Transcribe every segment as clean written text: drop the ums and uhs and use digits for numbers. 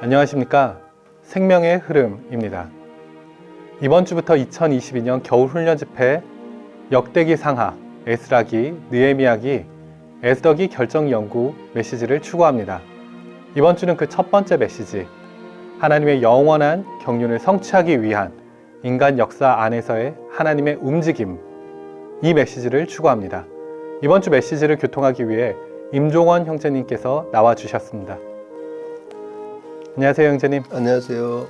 안녕하십니까. 생명의 흐름입니다. 이번 주부터 2022년 겨울훈련 집회 역대기 상하, 에스라기, 느헤미야기, 에스더기 결정연구 메시지를 추구합니다. 이번 주는 그 첫 번째 메시지, 하나님의 영원한 경륜을 성취하기 위한 인간 역사 안에서의 하나님의 움직임, 이 메시지를 추구합니다. 이번 주 메시지를 교통하기 위해 임종원 형제님께서 나와주셨습니다. 안녕하세요, 형제님. 안녕하세요.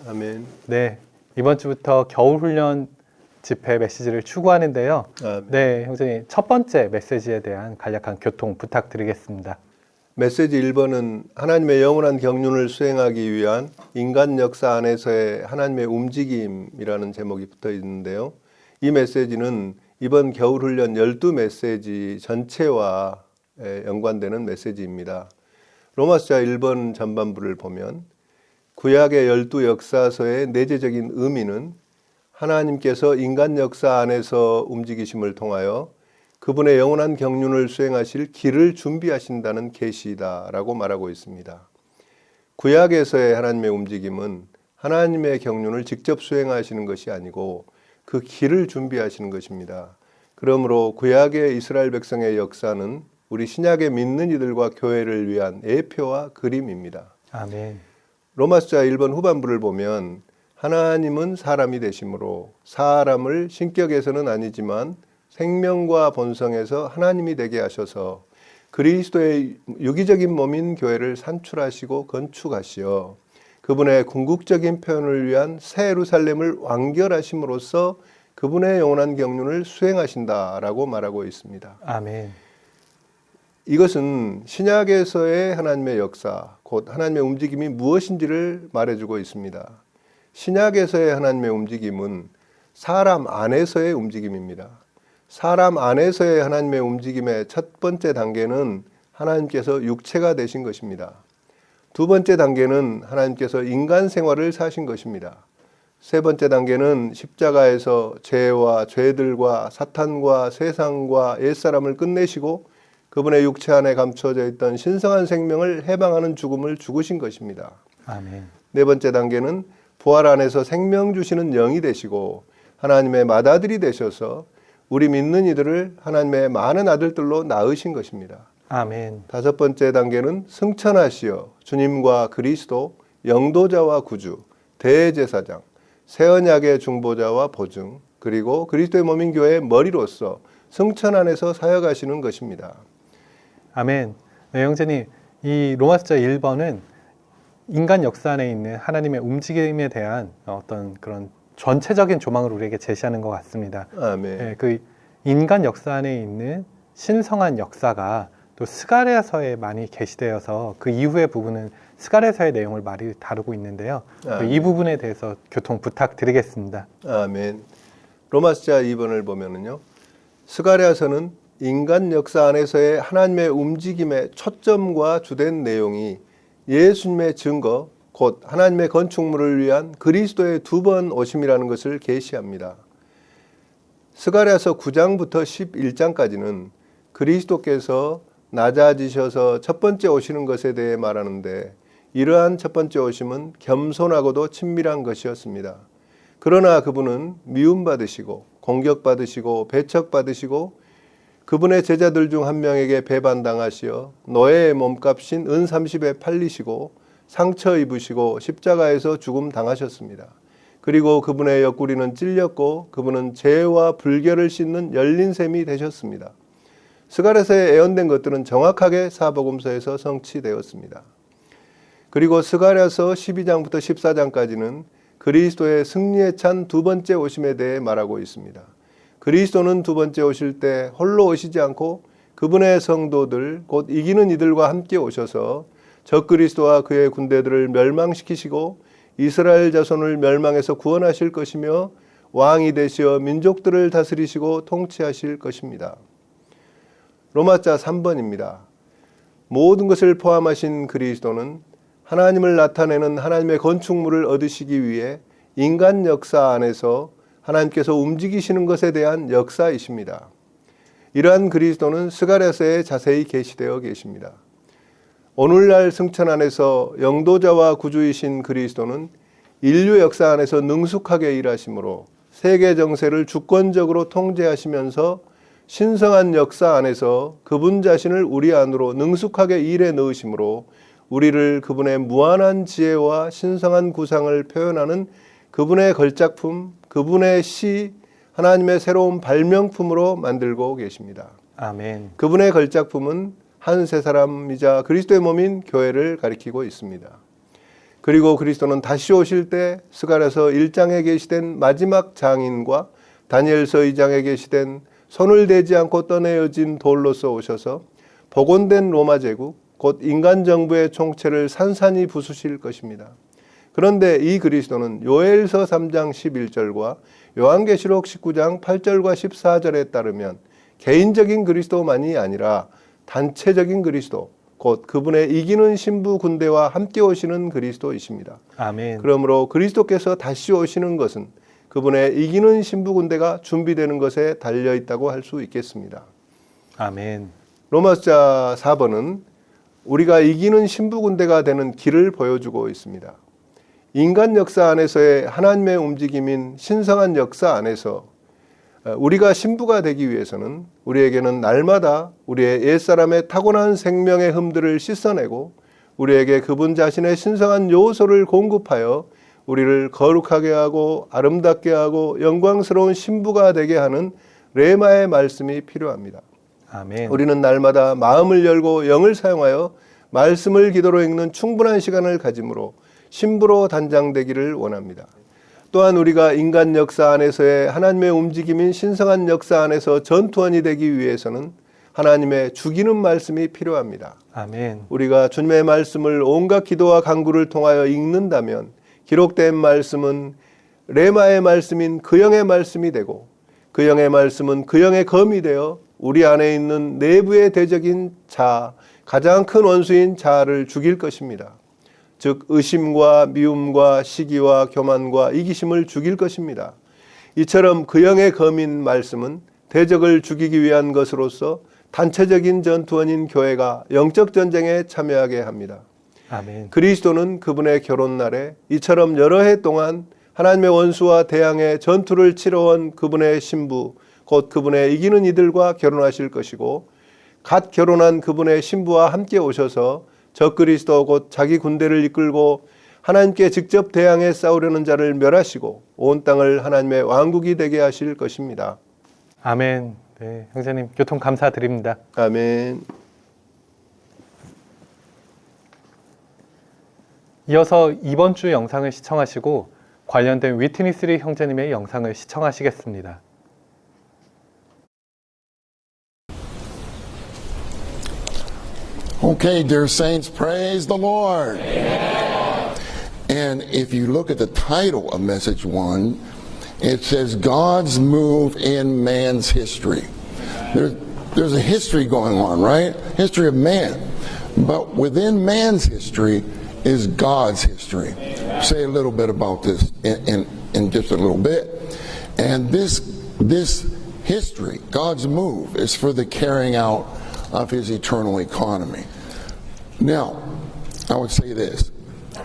아멘. 네, 이번 주부터 겨울훈련 집회 메시지를 추구하는데요. 아멘. 네, 형제님, 첫 번째 메시지에 대한 간략한 교통 부탁드리겠습니다. 메시지 1번은 하나님의 영원한 경륜을 수행하기 위한 인간 역사 안에서의 하나님의 움직임이라는 제목이 붙어 있는데요. 이 메시지는 이번 겨울훈련 12메시지 전체와 연관되는 메시지입니다. 로마서 1번 전반부를 보면 구약의 12역사서의 내재적인 의미는 하나님께서 인간 역사 안에서 움직이심을 통하여 그분의 영원한 경륜을 수행하실 길을 준비하신다는 계시다라고 말하고 있습니다. 구약에서의 하나님의 움직임은 하나님의 경륜을 직접 수행하시는 것이 아니고 그 길을 준비하시는 것입니다. 그러므로 구약의 이스라엘 백성의 역사는 우리 신약에 믿는 이들과 교회를 위한 예표와 그림입니다. 아멘. 로마서 1번 후반부를 보면 하나님은 사람이 되심으로 사람을 신격에서는 아니지만 생명과 본성에서 하나님이 되게 하셔서 그리스도의 유기적인 몸인 교회를 산출하시고 건축하시어 그분의 궁극적인 표현을 위한 새 예루살렘을 완결하심으로써 그분의 영원한 경륜을 수행하신다라고 말하고 있습니다. 아멘. 이것은 신약에서의 하나님의 역사, 곧 하나님의 움직임이 무엇인지를 말해주고 있습니다. 신약에서의 하나님의 움직임은 사람 안에서의 움직임입니다. 사람 안에서의 하나님의 움직임의 첫 번째 단계는 하나님께서 육체가 되신 것입니다. 두 번째 단계는 하나님께서 인간 생활을 사신 것입니다. 세 번째 단계는 십자가에서 죄와 죄들과 사탄과 세상과 옛사람을 끝내시고 그분의 육체 안에 감춰져 있던 신성한 생명을 해방하는 죽음을 죽으신 것입니다. 아멘. 네 번째 단계는 부활 안에서 생명 주시는 영이 되시고 하나님의 맏아들이 되셔서 우리 믿는 이들을 하나님의 많은 아들들로 낳으신 것입니다. 아멘. 다섯 번째 단계는 승천하시어 주님과 그리스도, 영도자와 구주, 대제사장, 새 언약의 중보자와 보증, 그리고 그리스도의 몸인 교회의 머리로서 승천 안에서 사역하시는 것입니다. 아멘. 네, 형제님, 이 로마서 1번은 인간 역사 안에 있는 하나님의 움직임에 대한 어떤 그런 전체적인 조망을 우리에게 제시하는 것 같습니다. 아멘. 네, 그 인간 역사 안에 있는 신성한 역사가 또 스가랴서에 많이 게시되어서 그 이후의 부분은 스가랴서의 내용을 많이 다루고 있는데요. 이 부분에 대해서 교통 부탁드리겠습니다. 아멘. 로마서 2번을 보면은요, 스가랴서는 인간 역사 안에서의 하나님의 움직임의 초점과 주된 내용이 예수님의 증거, 곧 하나님의 건축물을 위한 그리스도의 두 번 오심이라는 것을 계시합니다. 스가랴서 9장부터 11장까지는 그리스도께서 낮아지셔서 첫 번째 오시는 것에 대해 말하는데 이러한 첫 번째 오심은 겸손하고도 친밀한 것이었습니다. 그러나 그분은 미움받으시고 공격받으시고 배척받으시고 그분의 제자들 중 한 명에게 배반당하시어 노예의 몸값인 은 30에 팔리시고 상처 입으시고 십자가에서 죽음 당하셨습니다. 그리고 그분의 옆구리는 찔렸고 그분은 죄와 불결을 씻는 열린 셈이 되셨습니다. 스가랴서에 예언된 것들은 정확하게 사복음서에서 성취되었습니다. 그리고 스가랴서 12장부터 14장까지는 그리스도의 승리에 찬 두 번째 오심에 대해 말하고 있습니다. 그리스도는 두 번째 오실 때 홀로 오시지 않고 그분의 성도들 곧 이기는 이들과 함께 오셔서 적그리스도와 그의 군대들을 멸망시키시고 이스라엘 자손을 멸망해서 구원하실 것이며 왕이 되시어 민족들을 다스리시고 통치하실 것입니다. 로마자 3번입니다. 모든 것을 포함하신 그리스도는 하나님을 나타내는 하나님의 건축물을 얻으시기 위해 인간 역사 안에서 하나님께서 움직이시는 것에 대한 역사이십니다. 이러한 그리스도는 스가랴서에 자세히 계시되어 계십니다. 오늘날 승천 안에서 영도자와 구주이신 그리스도는 인류 역사 안에서 능숙하게 일하심으로 세계 정세를 주권적으로 통제하시면서 신성한 역사 안에서 그분 자신을 우리 안으로 능숙하게 일해 넣으심으로 우리를 그분의 무한한 지혜와 신성한 구상을 표현하는 그분의 걸작품, 그분의 시, 하나님의 새로운 발명품으로 만들고 계십니다. 아멘. 그분의 걸작품은 한 세 사람이자 그리스도의 몸인 교회를 가리키고 있습니다. 그리고 그리스도는 다시 오실 때 스가랴서 1장에 계시된 마지막 장인과 다니엘서 2장에 계시된 손을 대지 않고 떠내어진 돌로서 오셔서 복원된 로마 제국, 곧 인간 정부의 총체를 산산이 부수실 것입니다. 그런데 이 그리스도는 요엘서 3장 11절과 요한계시록 19장 8절과 14절에 따르면 개인적인 그리스도만이 아니라 단체적인 그리스도, 곧 그분의 이기는 신부 군대와 함께 오시는 그리스도이십니다. 아멘. 그러므로 그리스도께서 다시 오시는 것은 그분의 이기는 신부 군대가 준비되는 것에 달려 있다고 할 수 있겠습니다. 아멘. 로마서 4번은 우리가 이기는 신부 군대가 되는 길을 보여주고 있습니다. 인간 역사 안에서의 하나님의 움직임인 신성한 역사 안에서 우리가 신부가 되기 위해서는 우리에게는 날마다 우리의 옛사람의 타고난 생명의 흠들을 씻어내고 우리에게 그분 자신의 신성한 요소를 공급하여 우리를 거룩하게 하고 아름답게 하고 영광스러운 신부가 되게 하는 레마의 말씀이 필요합니다. 아멘. 우리는 날마다 마음을 열고 영을 사용하여 말씀을 기도로 읽는 충분한 시간을 가짐으로 신부로 단장되기를 원합니다. 또한 우리가 인간 역사 안에서의 하나님의 움직임인 신성한 역사 안에서 전투원이 되기 위해서는 하나님의 죽이는 말씀이 필요합니다. 아멘. 우리가 주님의 말씀을 온갖 기도와 간구를 통하여 읽는다면 기록된 말씀은 레마의 말씀인 그 영의 말씀이 되고 그 영의 말씀은 그 영의 검이 되어 우리 안에 있는 내부의 대적인 자, 가장 큰 원수인 자아를 죽일 것입니다. 즉 의심과 미움과 시기와 교만과 이기심을 죽일 것입니다. 이처럼 그 영의 검인 말씀은 대적을 죽이기 위한 것으로서 단체적인 전투원인 교회가 영적 전쟁에 참여하게 합니다. 아멘. 그리스도는 그분의 결혼날에 이처럼 여러 해 동안 하나님의 원수와 대항해 전투를 치러온 그분의 신부, 곧 그분의 이기는 이들과 결혼하실 것이고 갓 결혼한 그분의 신부와 함께 오셔서 적그리스도 곧 자기 군대를 이끌고 하나님께 직접 대항해 싸우려는 자를 멸하시고 온 땅을 하나님의 왕국이 되게 하실 것입니다. 아멘. 네, 형제님 교통 감사드립니다. 아멘. 이어서 이번 주 영상을 시청하시고 관련된 위트니스리 형제님의 영상을 시청하시겠습니다. Okay, dear saints, praise the Lord. Amen. And if you look at the title of message 1, it says God's move in man's history. There's a history going on, right? History of man. But within man's history is God's history. Say a little bit about this in just a little bit. And this history, God's move, is for the carrying out of his eternal economy. Now, I would say this.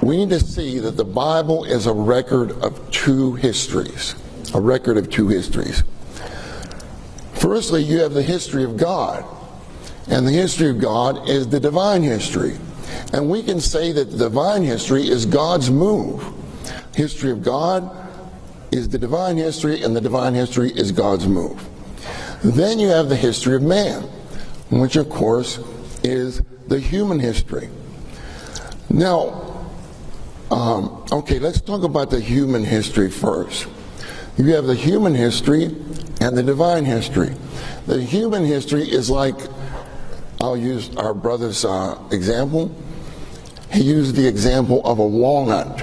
We need to see that the Bible is a record of two histories. A record of two histories. Firstly, you have the history of God. And the history of God is the divine history. And we can say that the divine history is God's move. History of God is the divine history, and the divine history is God's move. Then you have the history of man, which of course is the human history. Now, okay, let's talk about the human history first. You have the human history and the divine history. The human history is like, I'll use our brother's example. He used the example of a walnut,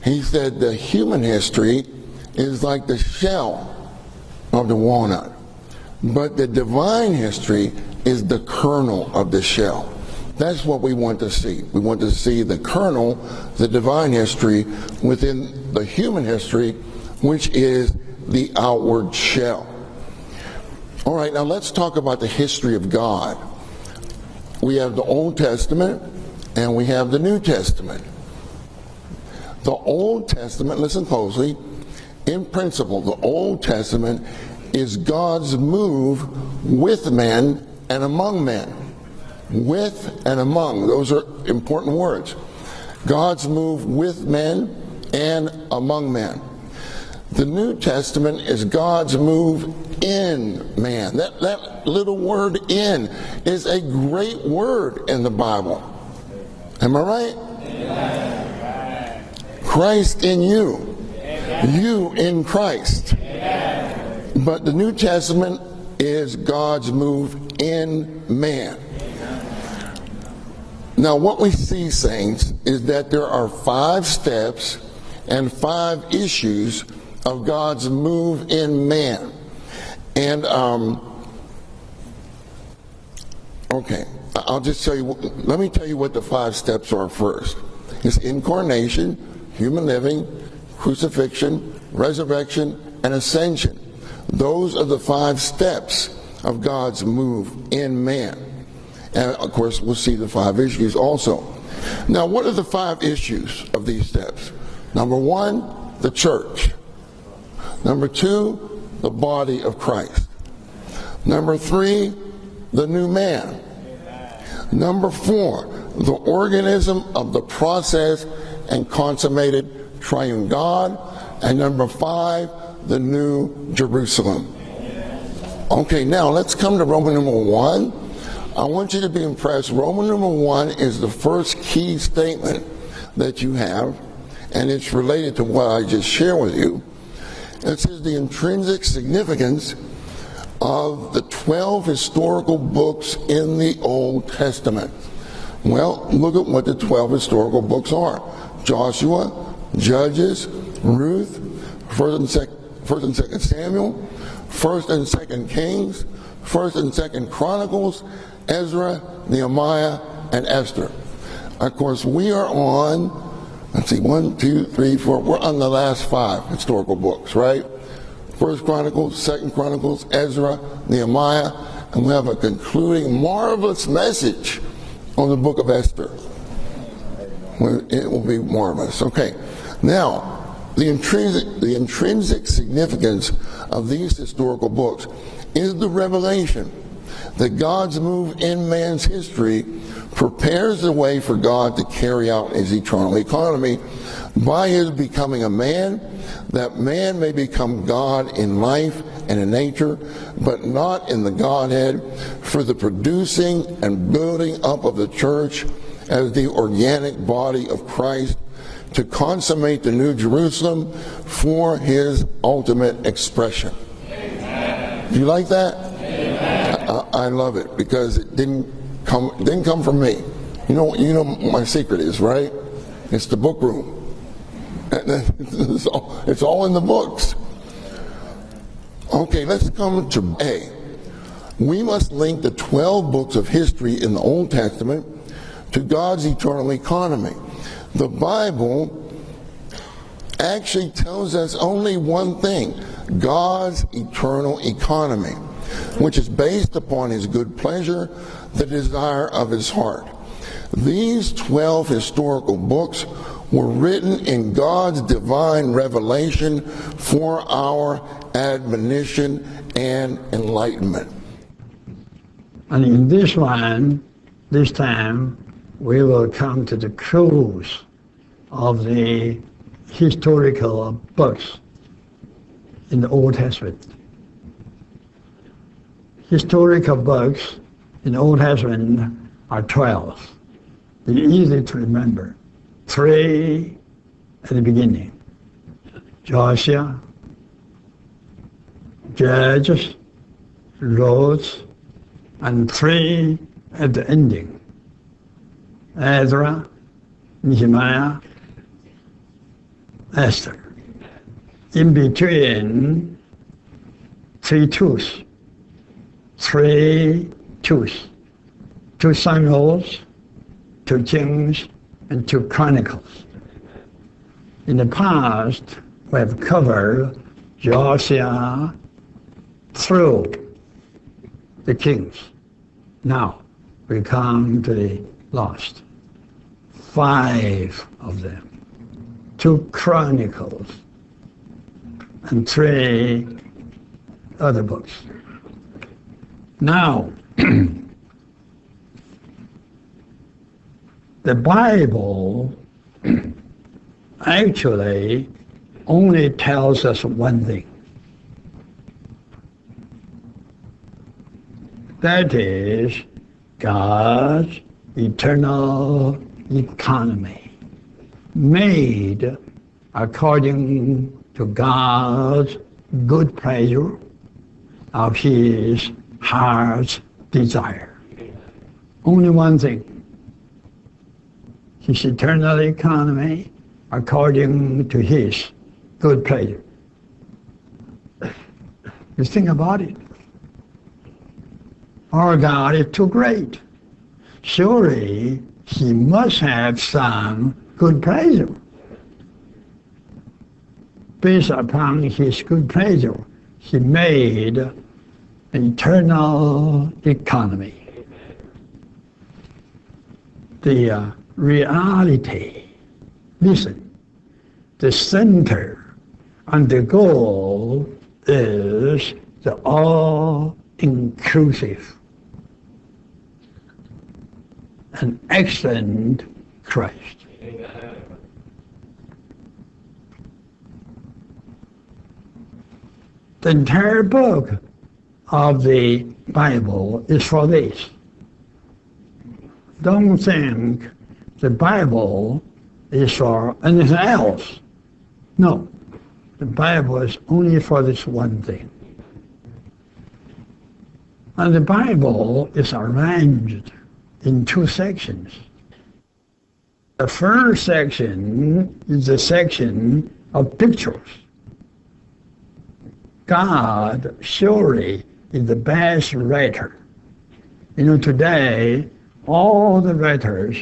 He said the human history is like the shell of the walnut. But the divine history is the kernel of the shell. That's what we want to see. We want to see the kernel, the divine history, within the human history, which is the outward shell. All right, now let's talk about the history of God. we have the Old Testament and we have the New Testament. The Old Testament, listen closely, in principle, the Old Testament is God's move with men and among men. With and among, those are important words. God's move with men and among men. The New Testament is God's move in man. That little word in is a great word in the Bible. Am I right? Amen. Christ in you. Amen. You in Christ. Amen. But the New Testament is God's move in man. Now what we see, saints, is that there are 5 steps and 5 issues of God's move in man. And, okay, I'll just tell you, let me tell you what the 5 steps are first. It's incarnation, human living, crucifixion, resurrection, and ascension. Those are the 5 steps of God's move in man. And of course, we'll see the 5 issues also. Now, what are the 5 issues of these steps? Number 1, the church. Number 2, the body of Christ. Number 3, the new man. Number 4, the organism of the process and consummated triune God. And number 5, the new Jerusalem. Okay, now let's come to Roman numeral 1. I want you to be impressed. Roman numeral 1 is the first key statement that you have, and it's related to what I just shared with you. It says the intrinsic significance of the 12 historical books in the Old Testament. Well, look at what the 12 historical books are. Joshua, Judges, Ruth, 1st and 2nd Samuel, 1st and 2nd Kings, 1st and 2nd Chronicles, Ezra, Nehemiah, and Esther. Of course, we are on, let's see, 1, 2, 3, 4, we're on the last 5 historical books, right? 1st Chronicles, 2nd Chronicles, Ezra, Nehemiah, and we have a concluding marvelous message on the book of Esther. It will be marvelous. Okay, now, the intrinsic significance of these historical books is the revelation that God's move in man's history prepares the way for God to carry out his eternal economy by his becoming a man, that man may become God in life and in nature, but not in the Godhead, for the producing and building up of the church as the organic body of Christ, to consummate the New Jerusalem for his ultimate expression. Amen. Do you like that? I love it because it didn't come from me. You know what my secret is, right? It's the book room. It's all in the books. Okay, let's come to A. We must link the 12 books of history in the Old Testament to God's eternal economy. The Bible actually tells us only one thing: God's eternal economy, which is based upon his good pleasure, the desire of his heart. These 12 historical books were written in God's divine revelation for our admonition and enlightenment. And in this time, we will come to the close of the historical books in the Old Testament. Historical books in the Old Testament are 12. They're easy to remember. 3 at the beginning: Joshua, Judges, Ruth, and 3 at the ending: Ezra, Nehemiah, Esther. In between, 3 twos. 3 twos: 2 Samuels, 2 Kings, and 2 Chronicles. In the past, we have covered Joshua through the kings. Now, will come to the lost. 5 of them. 2 Chronicles and 3 other books. Now, the Bible actually only tells us one thing. That is God's eternal economy, made according to God's good pleasure of His heart's desire. Only one thing. His eternal economy according to His good pleasure. You think about it. Our God is too great. Surely He must have some good pleasure. Based upon His good pleasure, He made an eternal economy. The reality, listen, the center and the goal is the all-inclusive and excellent Christ. The entire book of the Bible is for this. Don't think the Bible is for anything else. No, the Bible is only for this one thing. And the Bible is arranged in 2 sections. The first section is the section of pictures. God surely is the best writer. You know, today, all the writers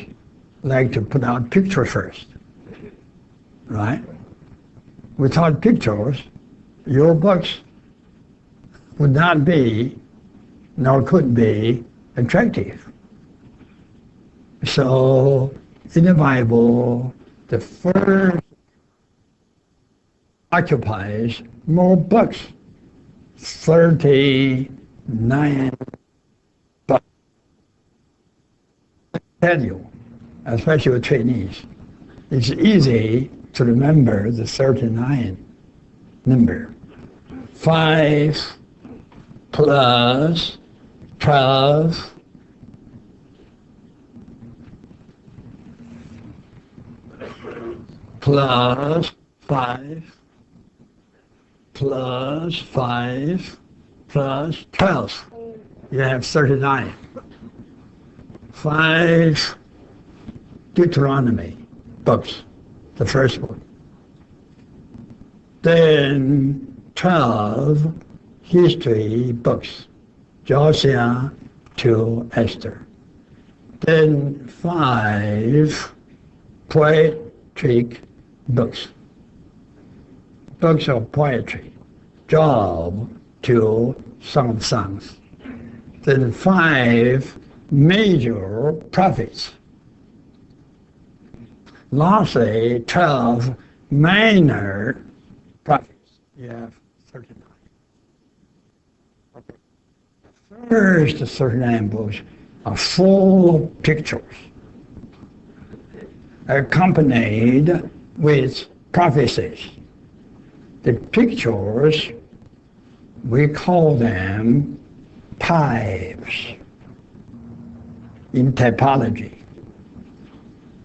like to put out pictures first, right? Without pictures, your books would not be, nor could be, attractive. So, in the Bible, the first occupies more books, 39 books. I tell you, especially with Chinese, it's easy to remember the 39 number. 5 plus 12 plus 5 plus 5 plus 12. You have 39. 5 Deuteronomy books, the first one. Then 12 history books, Joshua to Esther. Then 5 poetic books, books of poetry, Job to Song of Songs. Then 5 major prophets. Lastly, 12 minor prophets. You have 39. The first 39 books are full of pictures, accompanied with prophecies. The pictures, we call them types in typology.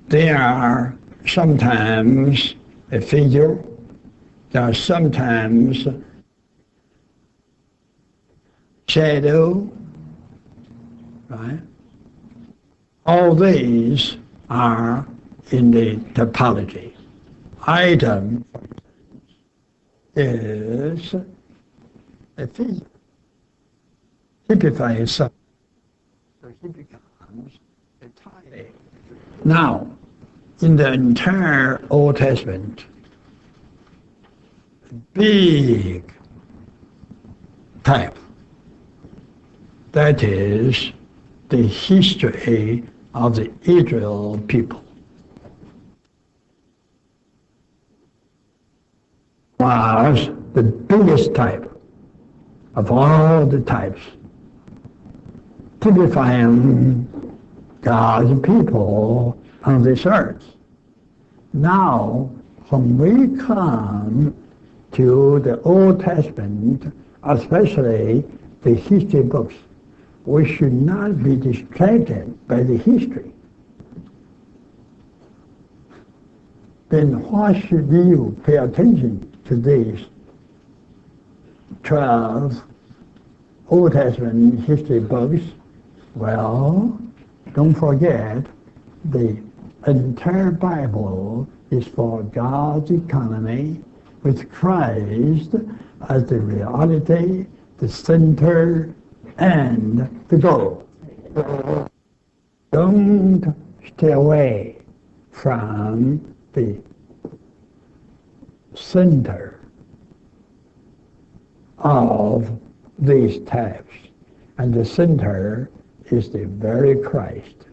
They are sometimes a figure, they are sometimes shadow, right? All these are in the typology. Item is a figure, typifies something, so he becomes a type. Now, in the entire Old Testament, big type, that is the history of the Israel people. Was the biggest type of all the types, typifying God's people on this earth. Now, when we come to the Old Testament, especially the history books, we should not be distracted by the history. Then why should you pay attention to these 12 Old Testament history books? Well, don't forget, the entire Bible is for God's economy, with Christ as the reality, the center, and the goal. Don't stay away from the center of these texts. And the center is the very Christ.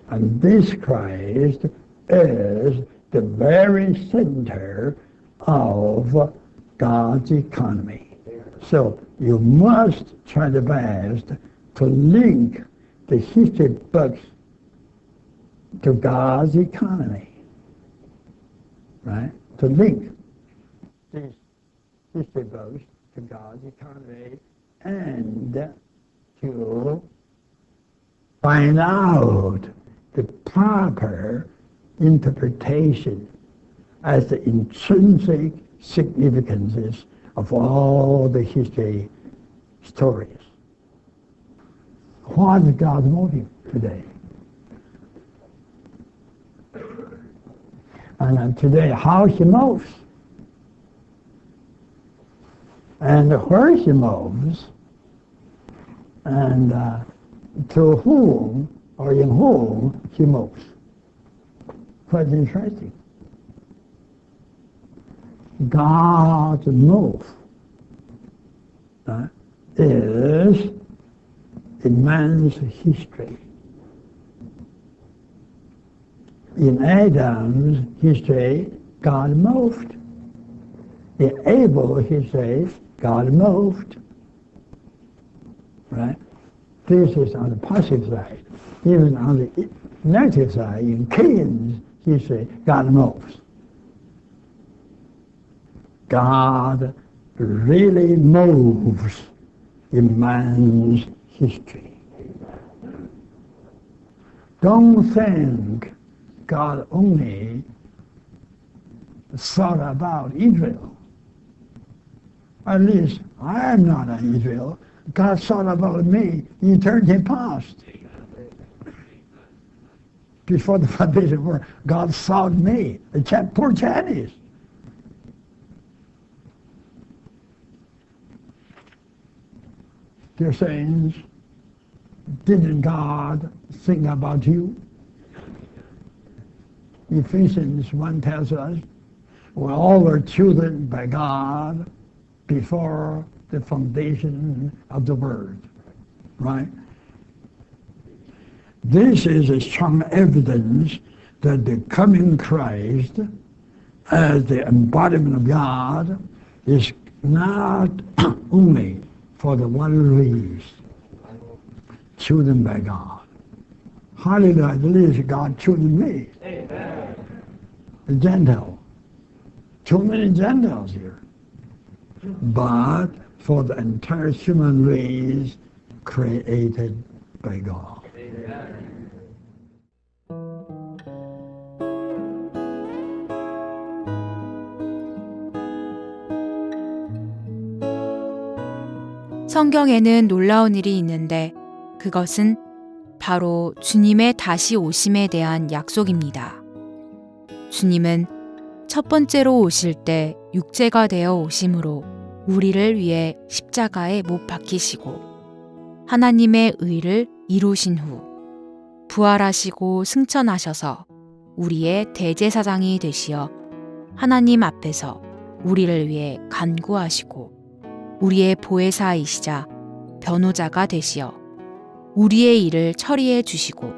And this Christ is the very center of God's economy. So you must try the best to link the history books to God's economy. Right? To link these history books to God's economy and to find out the proper interpretation as the intrinsic significances of all the history stories. What is God's motive today? And today, how He moves, and where He moves, and to whom or in whom He moves. Quite interesting. God's move is in man's history. In Adam's history, God moved. In Abel's history, God moved. Right? This is on the positive side. Even on the negative side, in Cain's history, God moves. God really moves in man's history. Don't think God only thought about Israel. At least I am not an Israel. God thought about me in eternity past. Before the foundation of the world, God thought me, the poor Chinese. Dear saints, didn't God think about you? Ephesians 1 tells us, we all were chosen by God before the foundation of the world, right? This is a strong evidence that the coming Christ, as the embodiment of God, is not only for the one race chosen by God. Hallelujah, at least God chosen me. Amen. The Gentile. Too many Gentiles here. But for the entire human race created by God. Amen. 성경에는 놀라운 일이 있는데 그것은 바로 주님의 다시 오심에 대한 약속입니다. 주님은 첫 번째로 오실 때 육체가 되어 오심으로 우리를 위해 십자가에 못 박히시고 하나님의 의를 이루신 후 부활하시고 승천하셔서 우리의 대제사장이 되시어 하나님 앞에서 우리를 위해 간구하시고 우리의 보혜사이시자 변호자가 되시어 우리의 일을 처리해 주시고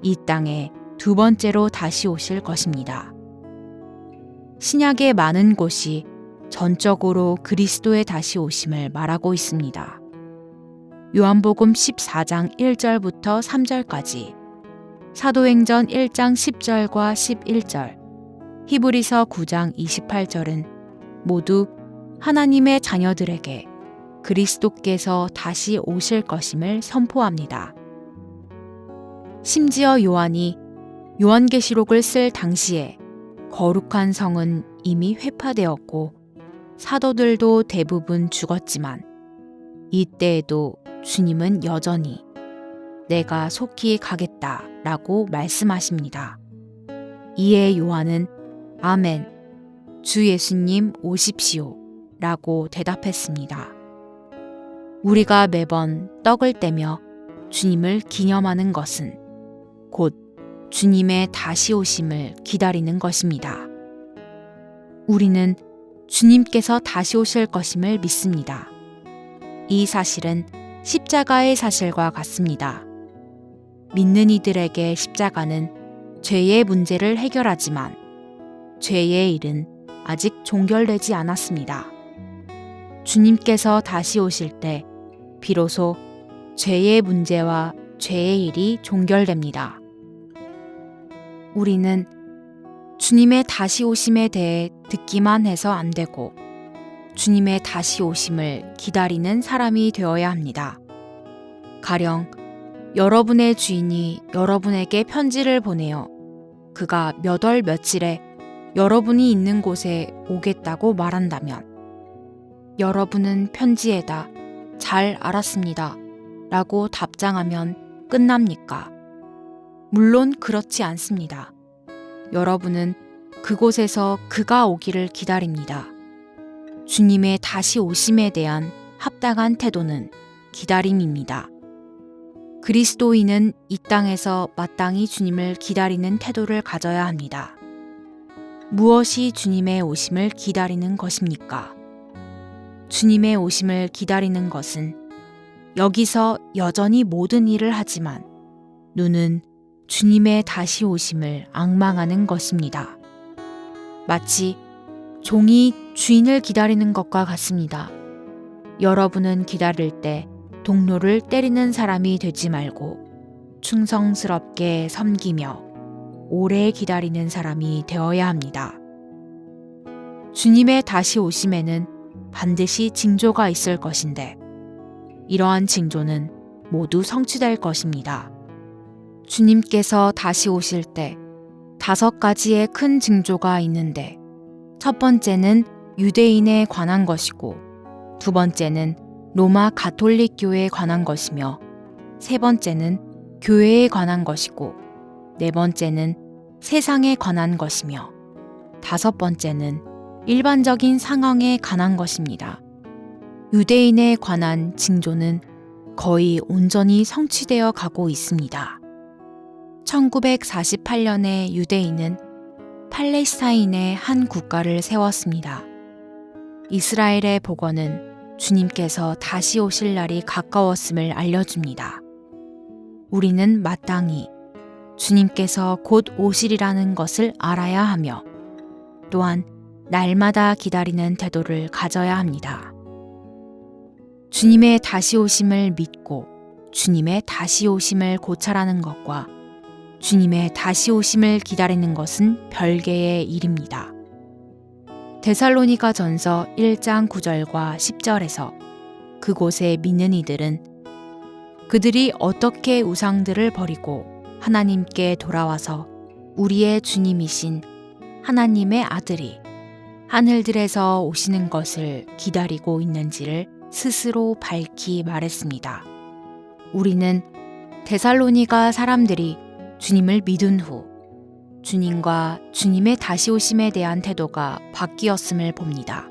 이 땅에 두 번째로 다시 오실 것입니다. 신약의 많은 곳이 전적으로 그리스도의 다시 오심을 말하고 있습니다. 요한복음 14장 1절부터 3절까지, 사도행전 1장 10절과 11절, 히브리서 9장 28절은 모두 하나님의 자녀들에게 그리스도께서 다시 오실 것임을 선포합니다. 심지어 요한이 요한계시록을 쓸 당시에 거룩한 성은 이미 회파되었고 사도들도 대부분 죽었지만 이때에도 주님은 여전히 내가 속히 가겠다라고 말씀하십니다. 이에 요한은 아멘, 주 예수님 오십시오 라고 대답했습니다. 우리가 매번 떡을 떼며 주님을 기념하는 것은 곧 주님의 다시 오심을 기다리는 것입니다. 우리는 주님께서 다시 오실 것임을 믿습니다. 이 사실은 십자가의 사실과 같습니다. 믿는 이들에게 십자가는 죄의 문제를 해결하지만 죄의 일은 아직 종결되지 않았습니다. 주님께서 다시 오실 때 비로소 죄의 문제와 죄의 일이 종결됩니다. 우리는 주님의 다시 오심에 대해 듣기만 해서 안 되고 주님의 다시 오심을 기다리는 사람이 되어야 합니다. 가령 여러분의 주인이 여러분에게 편지를 보내어 그가 몇 월 며칠에 여러분이 있는 곳에 오겠다고 말한다면 여러분은 편지에다 잘 알았습니다 라고 답장하면 끝납니까? 물론 그렇지 않습니다. 여러분은 그곳에서 그가 오기를 기다립니다. 주님의 다시 오심에 대한 합당한 태도는 기다림입니다. 그리스도인은 이 땅에서 마땅히 주님을 기다리는 태도를 가져야 합니다. 무엇이 주님의 오심을 기다리는 것입니까? 주님의 오심을 기다리는 것은 여기서 여전히 모든 일을 하지만 눈은 주님의 다시 오심을 앙망하는 것입니다. 마치 종이 주인을 기다리는 것과 같습니다. 여러분은 기다릴 때 동료를 때리는 사람이 되지 말고 충성스럽게 섬기며 오래 기다리는 사람이 되어야 합니다. 주님의 다시 오심에는 반드시 징조가 있을 것인데 이러한 징조는 모두 성취될 것입니다. 주님께서 다시 오실 때 5가지의 큰 징조가 있는데 첫 번째는 유대인에 관한 것이고 두 번째는 로마 가톨릭 교회에 관한 것이며 세 번째는 교회에 관한 것이고 네 번째는 세상에 관한 것이며 다섯 번째는 일반적인 상황에 관한 것입니다. 유대인에 관한 징조는 거의 온전히 성취되어 가고 있습니다. 1948년에 유대인은 팔레스타인의 한 국가를 세웠습니다. 이스라엘의 복원은 주님께서 다시 오실 날이 가까웠음을 알려줍니다. 우리는 마땅히 주님께서 곧 오시리라는 것을 알아야 하며 또한 날마다 기다리는 태도를 가져야 합니다. 주님의 다시 오심을 믿고 주님의 다시 오심을 고찰하는 것과 주님의 다시 오심을 기다리는 것은 별개의 일입니다. 데살로니가 전서 1장 9절과 10절에서 그곳에 믿는 이들은 그들이 어떻게 우상들을 버리고 하나님께 돌아와서 우리의 주님이신 하나님의 아들이 하늘들에서 오시는 것을 기다리고 있는지를 스스로 밝히 말했습니다. 우리는 데살로니가 사람들이 주님을 믿은 후 주님과 주님의 다시 오심에 대한 태도가 바뀌었음을 봅니다.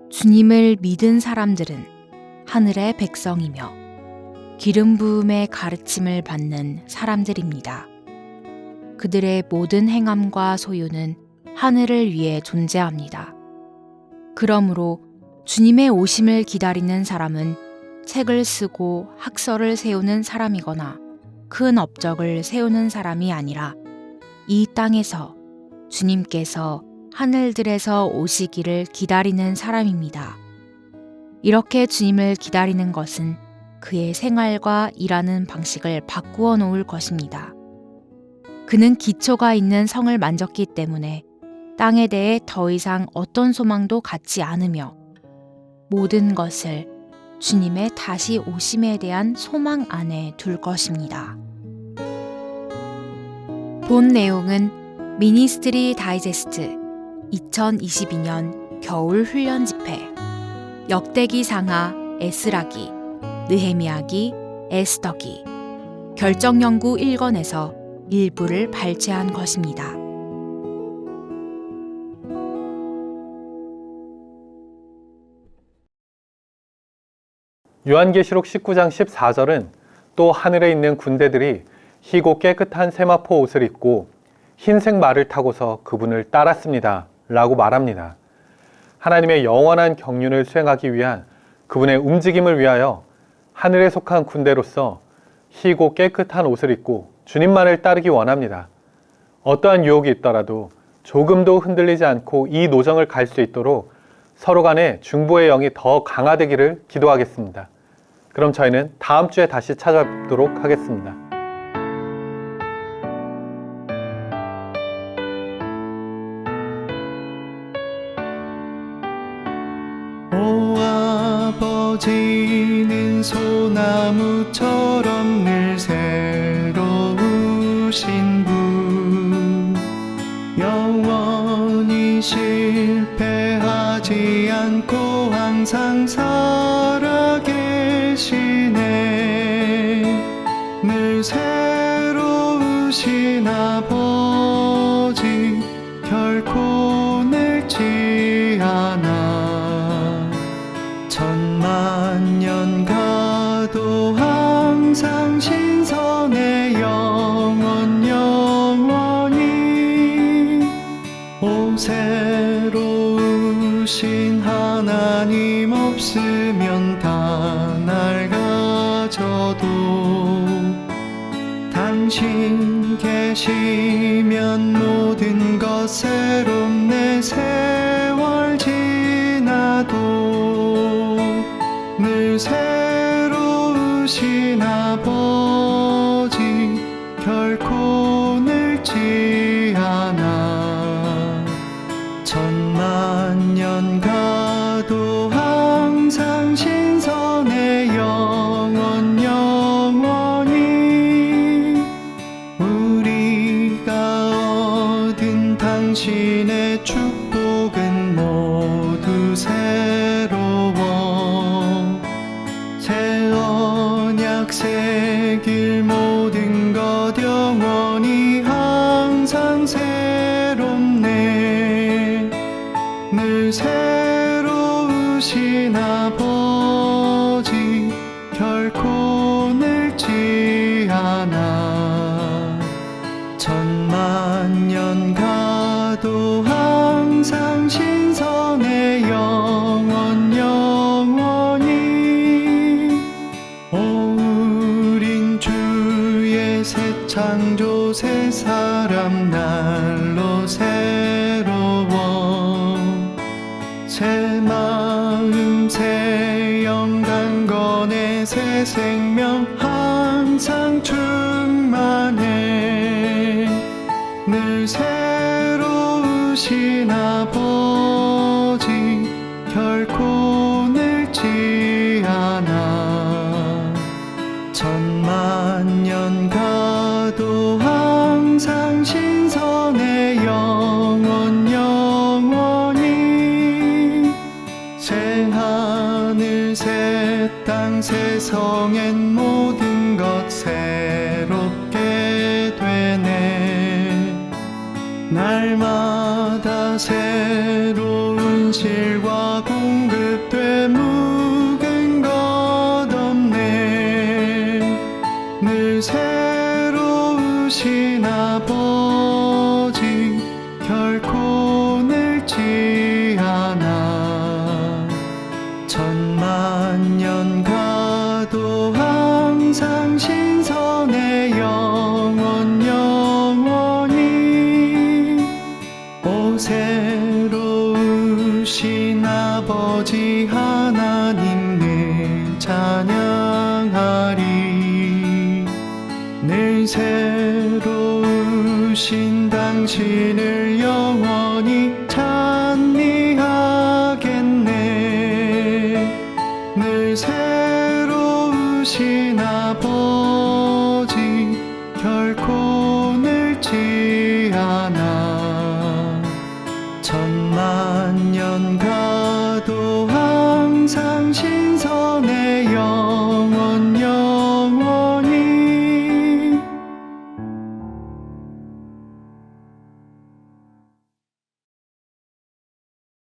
주님을 믿은 사람들은 하늘의 백성이며 기름 부음의 가르침을 받는 사람들입니다. 그들의 모든 행함과 소유는 하늘을 위해 존재합니다. 그러므로 주님의 오심을 기다리는 사람은 책을 쓰고 학설을 세우는 사람이거나 큰 업적을 세우는 사람이 아니라 이 땅에서 주님께서 하늘들에서 오시기를 기다리는 사람입니다. 이렇게 주님을 기다리는 것은 그의 생활과 일하는 방식을 바꾸어 놓을 것입니다. 그는 기초가 있는 성을 만졌기 때문에 땅에 대해 더 이상 어떤 소망도 갖지 않으며 모든 것을 주님의 다시 오심에 대한 소망 안에 둘 것입니다. 본 내용은 미니스트리 다이제스트 2022년 겨울 훈련 집회 역대기 상하 에스라기 느헤미야기 에스더기 결정연구 1권에서 일부를 발췌한 것입니다. 요한계시록 19장 14절은 또 하늘에 있는 군대들이 희고 깨끗한 세마포 옷을 입고 흰색 말을 타고서 그분을 따랐습니다. 라고 말합니다. 하나님의 영원한 경륜을 수행하기 위한 그분의 움직임을 위하여 하늘에 속한 군대로서 희고 깨끗한 옷을 입고 주님만을 따르기 원합니다. 어떠한 유혹이 있더라도 조금도 흔들리지 않고 이 노정을 갈 수 있도록 서로 간에 중보의 영이 더 강화되기를 기도하겠습니다. 그럼 저희는 다음 주에 다시 찾아뵙도록 하겠습니다. 오 아버지는 소나무처럼 늘 새로우신 분 영원히 실패하지 않고 항상 살아계시네 늘 새로우신 아버지 결코 늙지 않아 천만년 가도 항상 신선해 영원히 오 새로우신 하나님 없으면 다 낡아져도 당신 계시면 모든 것 새롭네 세월 지나도 늘 새로우신 아버지 결코 늙지 않아 천만년 가도 항상 신선해 영원히 우리가 얻은 당신의 축복은 모두 새로워 새 언약 새 길 모든 것 영원히 항상 새롭네 늘 새로우신 아버지 결코 늙지 않아 천만년 가도 항상 신선해 영원히 오 우린 주의 새 창조 새 사람 날로 새로워 새 마음 새 영광 건에 새 생명 항상 충만해 늘 새로우신 아버지 결코 늙지 않아 천만년 가도 항상 신선해 영원히 새 하늘 새 땅 새 성엔 모든 것 새롭게 되네 날마다 새로운 실과 공급돼 묵은 것 없네 늘 새로우신 아버지 결코 늙지 않아 천만년 가 나도 항상 신선해 영원히 오 새로우신 아버지 하나님을 찬양하리 늘 새로우신 당신을